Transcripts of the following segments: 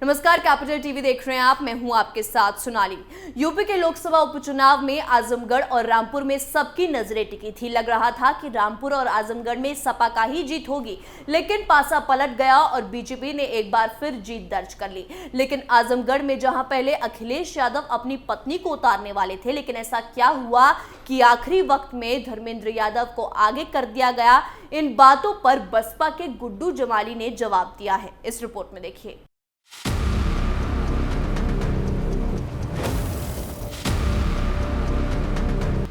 नमस्कार, capital TV देख रहे हैं आप। मैं हूं आपके साथ सोनाली। यूपी के लोकसभा उपचुनाव में आजमगढ़ और रामपुर में सबकी नजरें टिकी थी। लग रहा था कि रामपुर और आजमगढ़ में सपा का ही जीत होगी, लेकिन पासा पलट गया और बीजेपी ने एक बार फिर जीत दर्ज कर ली। लेकिन आजमगढ़ में जहां पहले अखिलेश यादव अपनी पत्नी को उतारने वाले थे, लेकिन ऐसा क्या हुआ कि आखिरी वक्त में धर्मेंद्र यादव को आगे कर दिया गया। इन बातों पर बसपा के गुड्डू जमाली ने जवाब दिया है। इस रिपोर्ट में देखिए।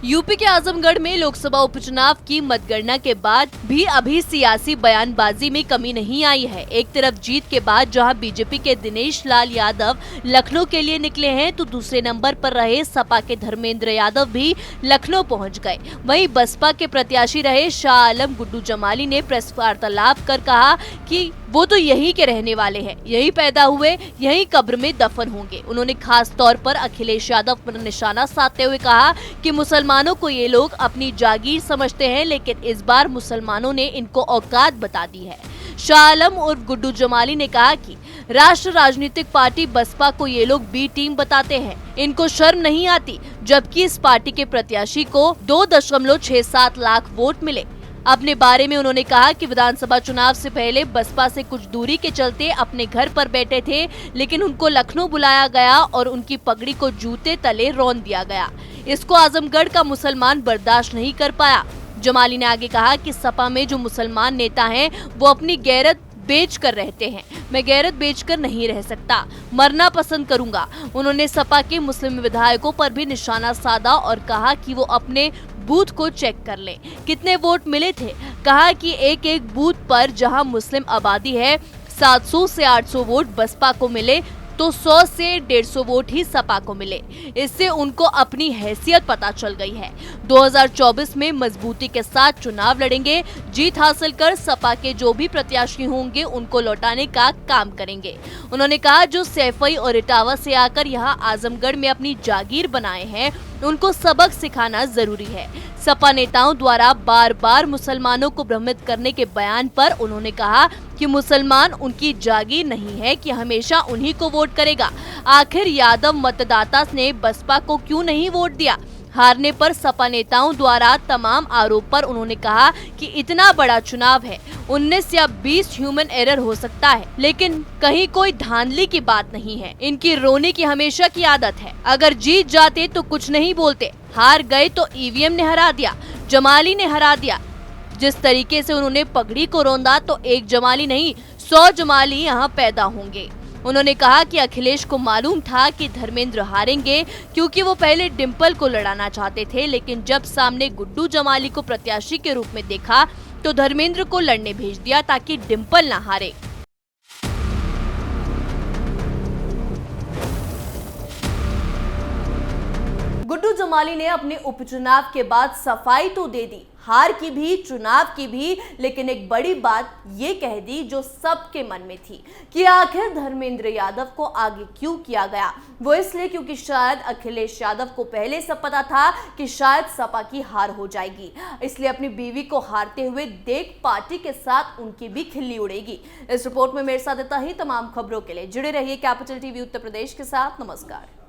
यूपी के आजमगढ़ में लोकसभा उपचुनाव की मतगणना के बाद भी अभी सियासी बयानबाजी में कमी नहीं आई है। एक तरफ जीत के बाद जहां बीजेपी के दिनेश लाल यादव लखनऊ के लिए निकले हैं, तो दूसरे नंबर पर रहे सपा के धर्मेंद्र यादव भी लखनऊ पहुंच गए। वहीं बसपा के प्रत्याशी रहे शाह आलम गुड्डू जमाली ने प्रेस वार्तालाप कर कहा कि वो तो यहीं के रहने वाले हैं, यहीं पैदा हुए, यहीं कब्र में दफन होंगे। उन्होंने खास तौर पर अखिलेश यादव पर निशाना साधते हुए कहा कि मुसलमानों को ये लोग अपनी जागीर समझते हैं, लेकिन इस बार मुसलमानों ने इनको औकात बता दी है। शाह आलम और गुड्डू जमाली ने कहा कि राष्ट्र राजनीतिक पार्टी बसपा को ये लोग बी टीम बताते हैं, इनको शर्म नहीं आती, जबकि इस पार्टी के प्रत्याशी को 2.67 लाख वोट मिले। अपने बारे में उन्होंने कहा कि विधानसभा चुनाव से पहले बसपा से कुछ दूरी के चलते अपने घर पर बैठे थे, लेकिन उनको लखनऊ बुलाया गया और उनकी पगड़ी को जूते तले रौंद दिया गया। इसको आजमगढ़ का मुसलमान बर्दाश्त नहीं कर पाया। जमाली ने आगे कहा कि सपा में जो मुसलमान नेता हैं, वो अपनी गैरत बेच कर रहते हैं। मैं गैरत बेचकर नहीं रह सकता, मरना पसंद करूंगा। उन्होंने सपा के मुस्लिम विधायकों पर भी निशाना साधा और कहा कि वो अपने बूथ को चेक कर ले, कितने वोट मिले थे। कहा कि एक एक बूथ पर जहां मुस्लिम आबादी है, 700 से 800 वोट बसपा को मिले, तो 100 से 150 वोट ही सपा को मिले। इससे उनको अपनी हैसियत पता चल गई है। 2024 में मजबूती के साथ चुनाव लड़ेंगे, जीत हासिल कर सपा के जो भी प्रत्याशी होंगे उनको लौटाने का काम करेंगे। उन्होंने कहा जो सैफई और इटावा से आकर यहाँ आजमगढ़ में अपनी जागीर बनाए हैं, उनको सबक सिखाना जरूरी है। सपा नेताओं द्वारा बार बार मुसलमानों को भ्रमित करने के बयान पर उन्होंने कहा कि मुसलमान उनकी जागीर नहीं है कि हमेशा उन्हीं को वोट करेगा। आखिर यादव मतदाता ने बसपा को क्यों नहीं वोट दिया? हारने पर सपा नेताओं द्वारा तमाम आरोप पर उन्होंने कहा कि इतना बड़ा चुनाव है, 19 या 20 ह्यूमन एरर हो सकता है, लेकिन कहीं कोई धांधली की बात नहीं है। इनकी रोने की हमेशा की आदत है। अगर जीत जाते तो कुछ नहीं बोलते, हार गए तो ईवीएम ने हरा दिया, जमाली ने हरा दिया। जिस तरीके से उन्होंने पगड़ी को रौंदा, तो एक जमाली नहीं 100 जमाली यहाँ पैदा होंगे। उन्होंने कहा कि अखिलेश को मालूम था कि धर्मेंद्र हारेंगे, क्योंकि वो पहले डिंपल को लड़ाना चाहते थे, लेकिन जब सामने गुड्डू जमाली को प्रत्याशी के रूप में देखा तो धर्मेंद्र को लड़ने भेज दिया ताकि डिंपल ना हारे। गुड्डू जमाली ने अपने उपचुनाव के बाद सफाई तो दे दी, हार की भी, चुनाव की भी, लेकिन एक बड़ी बात ये कह दी जो सबके मन में थी कि आखिर धर्मेंद्र यादव को आगे क्यों किया गया। वो इसलिए क्योंकि शायद अखिलेश यादव को पहले से पता था कि शायद सपा की हार हो जाएगी, इसलिए अपनी बीवी को हारते हुए देख पार्टी के साथ उनकी भी खिल्ली उड़ेगी। इस रिपोर्ट में मेरे साथ इतना ही। तमाम खबरों के लिए जुड़े रहिए कैपिटल टीवी उत्तर प्रदेश के साथ। नमस्कार।